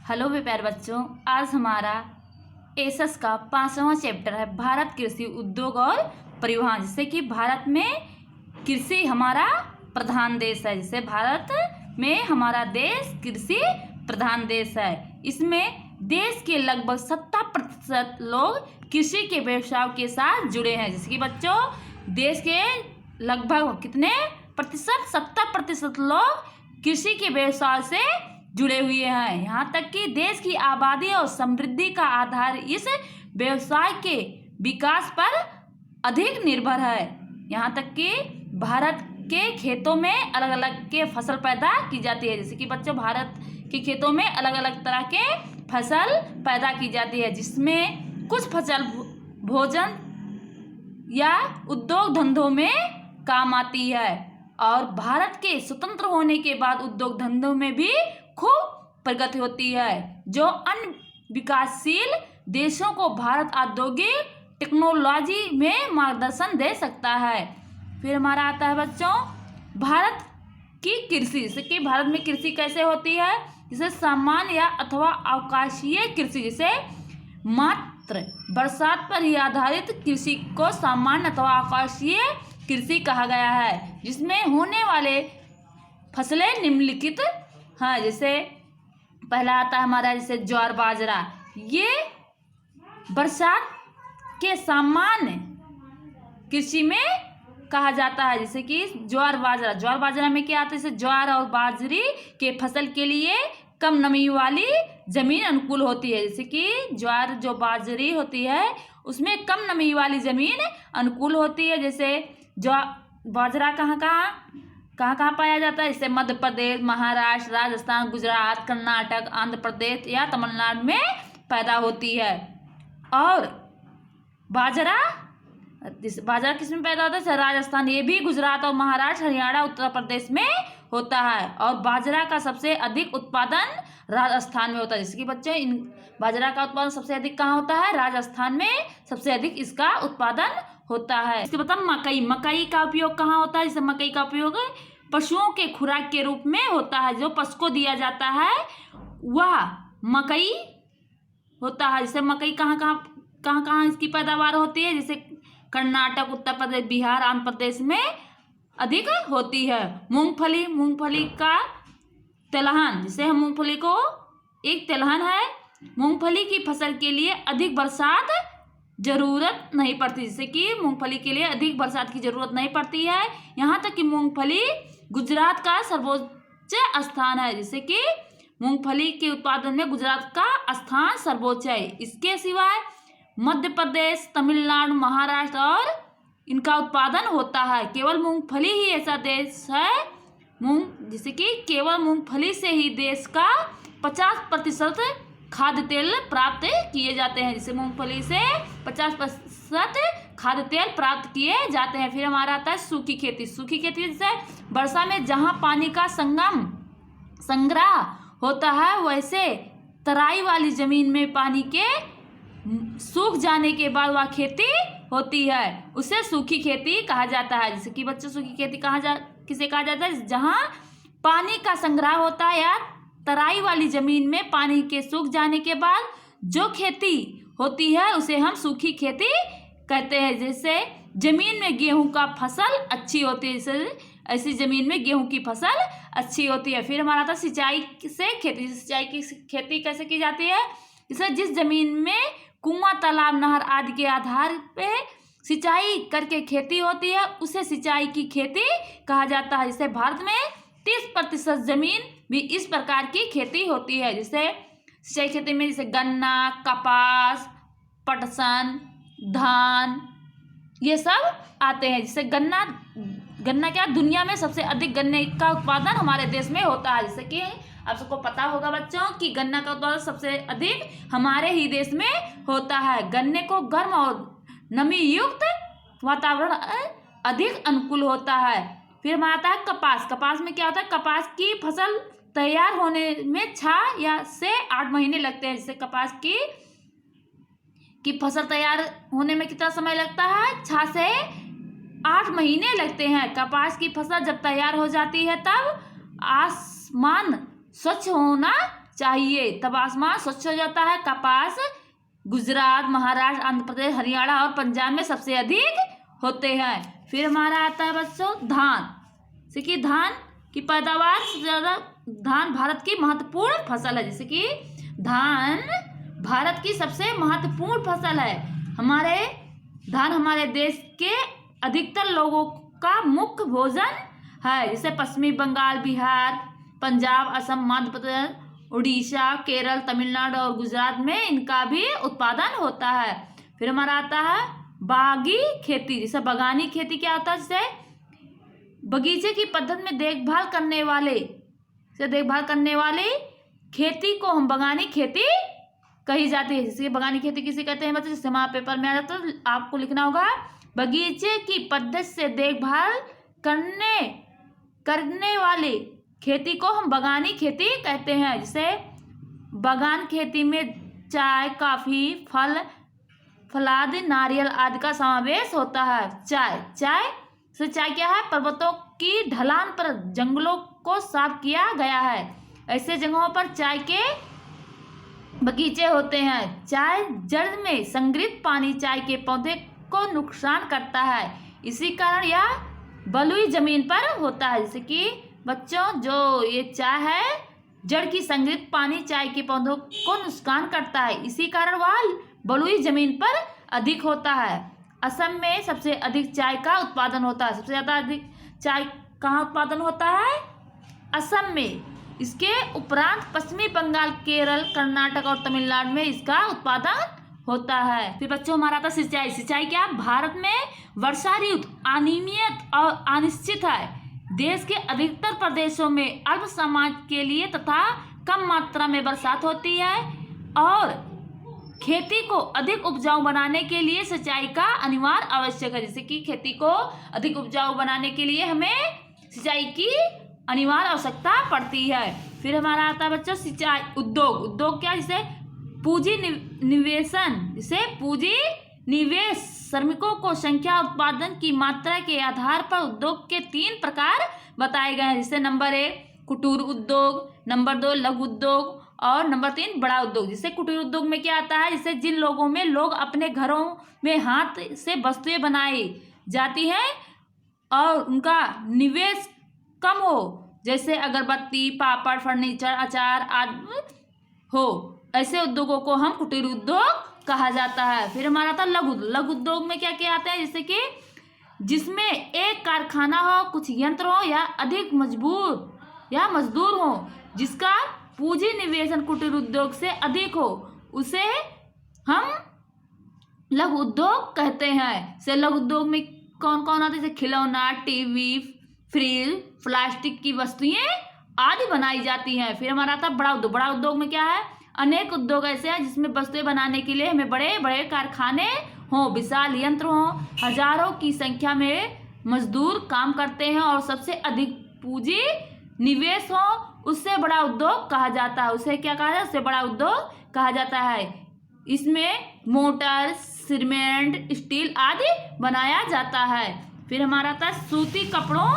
Hello वे प्यारे बच्चों, आज हमारा एसएस का 5वां चैप्टर है भारत कृषि उद्योग और परिवहन। जैसे कि भारत में कृषि हमारा प्रधान देश है। जैसे भारत में हमारा देश कृषि प्रधान देश है। इसमें देश के लगभग 70% लोग कृषि के व्यवसाय के साथ जुड़े हैं। जैसे कि बच्चों, देश के लगभग कितने प्रतिशत 70% लोग कृषि के व्यवसाय से जुड़े हुए हैं। यहाँ तक कि देश की आबादी और समृद्धि का आधार इस व्यवसाय के विकास पर अधिक निर्भर है। यहाँ तक कि भारत के खेतों में अलग अलग के फसल पैदा की जाती है। जैसे कि बच्चों, भारत के खेतों में अलग अलग तरह के फसल पैदा की जाती है, जिसमें कुछ फसल भोजन या उद्योग धंधों में काम आती है। और भारत के स्वतंत्र होने के बाद उद्योग धंधों में भी खूब प्रगति होती है, जो अन्य विकासशील देशों को भारत औद्योगिक टेक्नोलॉजी में मार्गदर्शन दे सकता है। फिर हमारा आता है बच्चों भारत की कृषि। जैसे कि भारत में कृषि कैसे होती है, जैसे सामान्य या अथवा अवकाशीय कृषि। जैसे मात्र बरसात पर ही आधारित कृषि को सामान्य अथवा अवकाशीय कृषि कहा गया है, जिसमें होने वाले फसलें निम्नलिखित हैं। जैसे पहला आता है हमारा जैसे ज्वार बाजरा। ये बरसात के सामान्य कृषि में कहा जाता है। जैसे कि ज्वार बाजरा में क्या आता है, जैसे ज्वार और बाजरी के फसल के लिए कम नमी वाली जमीन अनुकूल होती है। जैसे कि ज्वार जो बाजरी होती है उसमें कम नमी वाली जमीन अनुकूल होती है। जैसे बाजरा कहाँ पाया जाता है, जैसे मध्य प्रदेश, महाराष्ट्र, राजस्थान, गुजरात, कर्नाटक, आंध्र प्रदेश या तमिलनाडु में पैदा होती है। और बाजरा किस में पैदा होता है, राजस्थान, ये भी गुजरात और महाराष्ट्र, हरियाणा, उत्तर प्रदेश में होता है। और बाजरा का सबसे अधिक उत्पादन राजस्थान में होता है। जैसे कि बच्चे बाजरा का उत्पादन सबसे अधिक कहाँ होता है, राजस्थान में सबसे अधिक इसका उत्पादन होता है। इसके बाद मकई का उपयोग कहाँ होता है, जैसे मकई का उपयोग पशुओं के खुराक के रूप में होता है। जो पशु को दिया जाता है वह मकई होता है। जैसे मकई कहाँ इसकी पैदावार होती है, जैसे कर्नाटक, उत्तर प्रदेश, बिहार, आंध्र प्रदेश में अधिक होती है। मूंगफली का तिलहन, जैसे हम मूंगफली को एक तिलहन है। मूंगफली की फसल के लिए अधिक बरसात जरूरत नहीं पड़ती। जैसे कि मूंगफली के लिए अधिक बरसात की जरूरत नहीं पड़ती है। यहाँ तक कि मूंगफली गुजरात का सर्वोच्च स्थान है। जैसे कि मूंगफली के उत्पादन में गुजरात का स्थान सर्वोच्च है। इसके सिवाय मध्य प्रदेश, तमिलनाडु, महाराष्ट्र और इनका उत्पादन होता है। केवल मूंगफली ही ऐसा देश है जैसे कि केवल मूंगफली से ही देश का 50% खाद्य तेल प्राप्त किए जाते हैं। जैसे मूंगफली से 50% खाद्य तेल प्राप्त किए जाते हैं। फिर हमारा आता है सूखी खेती। जैसे वर्षा में जहाँ पानी का संग्रह होता है, वैसे तराई वाली जमीन में पानी के सूख जाने के बाद वह खेती होती है, उसे सूखी खेती कहा जाता है। जैसे कि बच्चों, सूखी खेती किसे कहा जाता है, जहाँ पानी का संग्रह होता है या तराई वाली जमीन में पानी के सूख जाने के बाद जो खेती होती है उसे हम सूखी खेती कहते हैं। जैसे जमीन में गेहूं का फसल अच्छी होती है, जैसे ऐसी जमीन में गेहूं की फसल अच्छी होती है। फिर हमारा था सिंचाई की खेती कैसे की जाती है, जैसे जिस जमीन में कुआं, तालाब, नहर आदि के आधार पे सिंचाई करके खेती होती है उसे सिंचाई की खेती कहा जाता है। जैसे भारत में 30% जमीन भी इस प्रकार की खेती होती है। जैसे सिंचाई खेती में जैसे गन्ना, कपास, पटसन, धान, ये सब आते हैं। जैसे गन्ना क्या दुनिया में सबसे अधिक गन्ने का उत्पादन हमारे देश में होता है। जैसे कि आप सबको पता होगा बच्चों कि गन्ना का उत्पादन सबसे अधिक हमारे ही देश में होता है। गन्ने को गर्म और नमी युक्त वातावरण अधिक अनुकूल होता है। फिर हमारा आता है कपास में क्या होता है, कपास की फसल तैयार होने में 6 से 8 महीने लगते हैं। जैसे कपास की फसल तैयार होने में कितना समय लगता है, 6 से 8 महीने लगते हैं। कपास की फसल जब तैयार हो जाती है तब आसमान स्वच्छ होना चाहिए, तब आसमान स्वच्छ हो जाता है। कपास गुजरात, महाराष्ट्र, आंध्र प्रदेश, हरियाणा और पंजाब में सबसे अधिक होते हैं। फिर हमारा आता है बच्चों धान। जैसे कि धान की पैदावार सबसे ज़्यादा, धान भारत की महत्वपूर्ण फसल है। जैसे कि धान भारत की सबसे महत्वपूर्ण फसल है। धान हमारे देश के अधिकतर लोगों का मुख्य भोजन है। जैसे पश्चिमी बंगाल, बिहार, पंजाब, असम, मध्य प्रदेश, उड़ीसा, केरल, तमिलनाडु और गुजरात में इनका भी उत्पादन होता है। फिर हमारा आता है बागी खेती। जैसे बागानी खेती क्या होता है? जैसे बगीचे की पद्धति में देखभाल करने वाली खेती को हम बागानी खेती कही जाती है। जैसे बागानी खेती किसे कहते हैं बच्चे? जैसे हमारे पेपर में आ जाता है, आपको लिखना होगा बगीचे की पद्धति से देखभाल करने वाली खेती को हम बागानी खेती कहते हैं। जैसे बागान खेती में चाय, कॉफी, फलादि, नारियल आदि का समावेश होता है। चाय क्या है? पर्वतों की ढलान पर जंगलों को साफ किया गया है। ऐसे जगहों पर चाय के बगीचे होते हैं। चाय जड़ में संग्रहित पानी चाय के पौधे को नुकसान करता है, इसी कारण यह बलुई जमीन पर होता है। जैसे कि बच्चों जो ये चाय है, जड़ की संग्रहित पानी चाय के पौधों को नुकसान करता है, इसी कारण वह बलुई जमीन पर अधिक होता है। असम में सबसे अधिक चाय का उत्पादन होता है। सबसे ज़्यादा अधिक चाय कहाँ उत्पादन होता है? असम में। इसके उपरांत पश्चिमी बंगाल, केरल, कर्नाटक और तमिलनाडु में इसका उत्पादन होता है। फिर बच्चों हमारा था सिंचाई। सिंचाई क्या? भारत में वर्षा ऋतु अनियमित और अनिश्चित है। देश के अधिकतर प्रदेशों में अल्प समय के लिए तथा कम मात्रा में बरसात होती है और खेती को अधिक उपजाऊ बनाने के लिए सिंचाई का अनिवार्य आवश्यक है। जैसे कि खेती को अधिक उपजाऊ बनाने के लिए हमें सिंचाई की अनिवार्य आवश्यकता पड़ती है। फिर हमारा आता है बच्चों सिंचाई उद्योग क्या? जैसे पूंजी निवेशन। जैसे पूंजी निवेश श्रमिकों को संख्या, उत्पादन की मात्रा के आधार पर उद्योग के 3 प्रकार बताए गए हैं। जैसे नंबर 1 कुटीर उद्योग, नंबर 2 लघु उद्योग और नंबर 3 बड़ा उद्योग। जैसे कुटीर उद्योग में क्या आता है? जैसे जिन लोगों में लोग अपने घरों में हाथ से वस्तुएं बनाई जाती हैं और उनका निवेश कम हो, जैसे अगरबत्ती, पापड़, फर्नीचर, अचार आदि हो, ऐसे उद्योगों को हम कुटीर उद्योग कहा जाता है। फिर हमारा था लघु उद्योग में क्या क्या आता है? जैसे कि जिसमें एक कारखाना हो, कुछ यंत्र हो या अधिक मजदूर हो, जिसका पूंजी निवेशन कुटीर उद्योग से अधिक हो, उसे हम लघु उद्योग कहते हैं। से लघु उद्योग में कौन कौन आते हैं? जैसे खिलौना, टीवी, फ्रिज, प्लास्टिक की वस्तुएं आदि बनाई जाती हैं। फिर हमारा था बड़ा उद्योग में क्या है? अनेक उद्योग ऐसे हैं जिसमें वस्तुएं बनाने के लिए हमें बड़े बड़े कारखाने हों, विशाल यंत्र हों, हजारों की संख्या में मजदूर काम करते हैं और सबसे अधिक पूंजी निवेश हो, उससे बड़ा उद्योग कहा जाता है। उसे क्या कहा जाता है? उससे बड़ा उद्योग कहा जाता है। इसमें मोटर, सीमेंट, स्टील आदि बनाया जाता है। फिर हमारा था सूती कपड़ों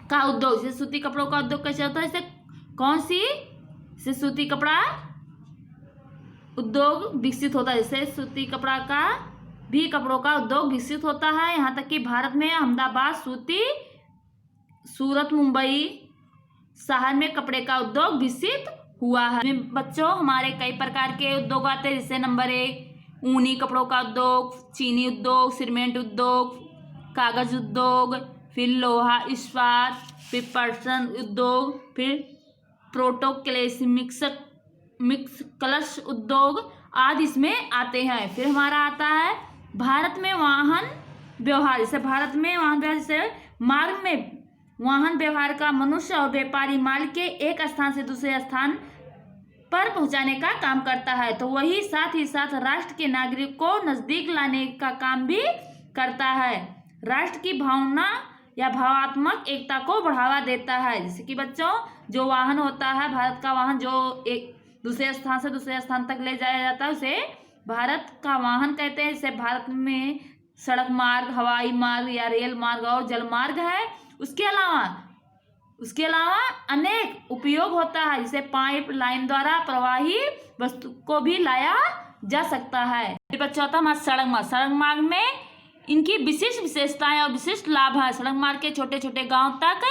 का उद्योग। जैसे सूती कपड़ों का उद्योग कैसे होता है? जैसे कौन सी से सूती कपड़ा उद्योग विकसित होता है। जैसे सूती कपड़ों का उद्योग विकसित होता है। यहाँ तक कि भारत में अहमदाबाद, सूरत, मुंबई शहर में कपड़े का उद्योग विकसित हुआ है। बच्चों हमारे कई प्रकार के उद्योग आते हैं। जैसे नंबर 1 ऊनी कपड़ों का उद्योग, चीनी उद्योग, सीमेंट उद्योग, कागज उद्योग, फिर लोहा इस्पात, फिर पटसन उद्योग, फिर मिक्स कलश उद्योग आदि इसमें आते हैं। फिर हमारा आता है भारत में वाहन व्यवहार। जैसे भारत में वाहन व्यवहार, जैसे मार्ग में वाहन व्यवहार का मनुष्य और व्यापारी माल के एक स्थान से दूसरे स्थान पर पहुंचाने का काम करता है, तो वही साथ ही साथ राष्ट्र के नागरिक को नजदीक लाने का काम भी करता है। राष्ट्र की भावना या भावात्मक एकता को बढ़ावा देता है। जैसे कि बच्चों जो वाहन होता है, भारत का वाहन जो एक दूसरे स्थान से दूसरे स्थान तक ले जाया जाता है, उसे भारत का वाहन कहते हैं। जैसे भारत में सड़क मार्ग, हवाई मार्ग या रेल मार्ग और जल मार्ग है। उसके अलावा उसके अलावा अनेक उपयोग होता है, जैसे पाइप लाइन द्वारा प्रवाही वस्तु को भी लाया जा सकता है। चौथा हमारा सड़क मार्ग। सड़क मार्ग में इनकी विशिष्ट विशेषताएं और विशिष्ट लाभ है। सड़क मार्ग के छोटे छोटे गांव तक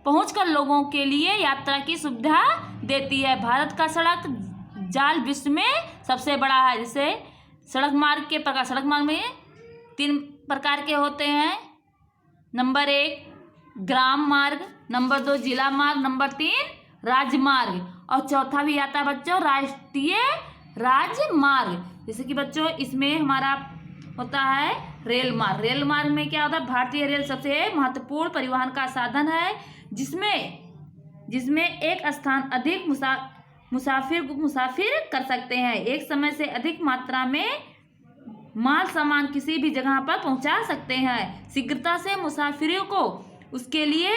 पहुंचकर लोगों के लिए यात्रा की सुविधा देती है। भारत का सड़क जाल विश्व में सबसे बड़ा है। जैसे सड़क मार्ग के प्रकार, सड़क मार्ग में 3 प्रकार के होते हैं। नंबर 1 ग्राम मार्ग, नंबर 2 जिला मार्ग, नंबर 3 राजमार्ग, और चौथा भी आता है बच्चों राष्ट्रीय राजमार्ग। जैसे कि बच्चों इसमें हमारा होता है रेल मार्ग। रेल मार्ग में क्या होता है, भारतीय रेल सबसे महत्वपूर्ण परिवहन का साधन है, जिसमें एक स्थान अधिक मुसाफिर कर सकते हैं। एक समय से अधिक मात्रा में माल सामान किसी भी जगह पर पहुंचा सकते हैं शीघ्रता से मुसाफिरों को। उसके लिए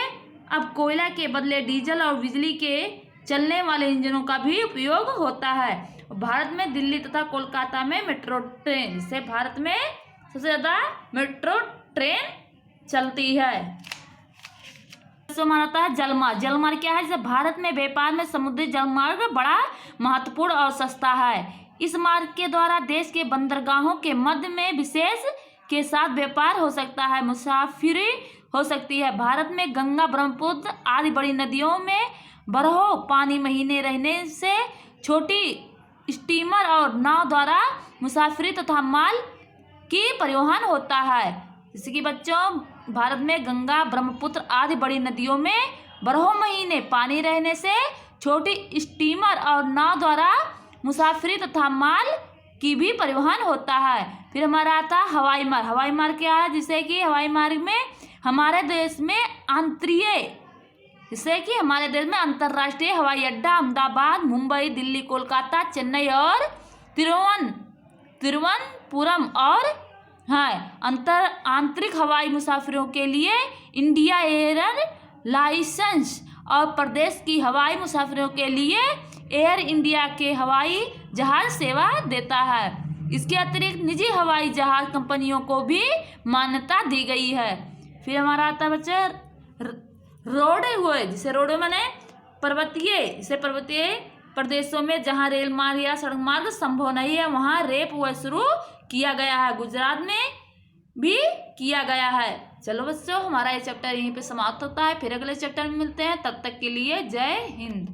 अब कोयला के बदले डीजल और बिजली के चलने वाले इंजनों का भी उपयोग होता है। भारत में दिल्ली तथा कोलकाता में मेट्रो ट्रेन, जिससे भारत में सबसे ज़्यादा मेट्रो ट्रेन चलती है। माना जाता है जलमार्ग। जलमार्ग क्या है, जैसे भारत में व्यापार में समुद्री जलमार्ग बड़ा महत्वपूर्ण और सस्ता है। इस मार्ग के द्वारा देश के बंदरगाहों के मध्य में विशेष के साथ व्यापार हो सकता है, मुसाफिरी हो सकती है। भारत में गंगा, ब्रह्मपुत्र आदि बड़ी नदियों में बरहों पानी महीने रहने से छोटी स्टीमर और नाव द्वारा मुसाफिरी तथा माल की परिवहन होता है। जैसे कि बच्चों भारत में गंगा, ब्रह्मपुत्र आदि बड़ी नदियों में बरहों महीने पानी रहने से छोटी स्टीमर और नाव द्वारा मुसाफिरी तथा माल की भी परिवहन होता है। फिर हमारा आता है हवाई मार्ग। हवाई मार्ग क्या है, जिससे कि हवाई मार्ग में हमारे देश में अंतर्राष्ट्रीय हवाई अड्डा अहमदाबाद, मुंबई, दिल्ली, कोलकाता, चेन्नई और तिरुवनंतपुरम और आंतरिक हवाई मुसाफिरों के लिए इंडिया एयर लाइसेंस और प्रदेश की हवाई मुसाफिरों के लिए एयर इंडिया के हवाई जहाज सेवा देता है। इसके अतिरिक्त निजी हवाई जहाज कंपनियों को भी मान्यता दी गई है। फिर हमारा आता है बच्चे रोडवे। जिसे रोडवे माने पर्वतीय प्रदेशों में जहां रेल मार्ग या सड़क मार्ग संभव नहीं है, वहां रोपवे शुरू किया गया है। गुजरात में भी किया गया है। चलो बच्चों, हमारा ये चैप्टर यहीं पे समाप्त होता है। फिर अगले चैप्टर में मिलते हैं। तब तक के लिए जय हिंद।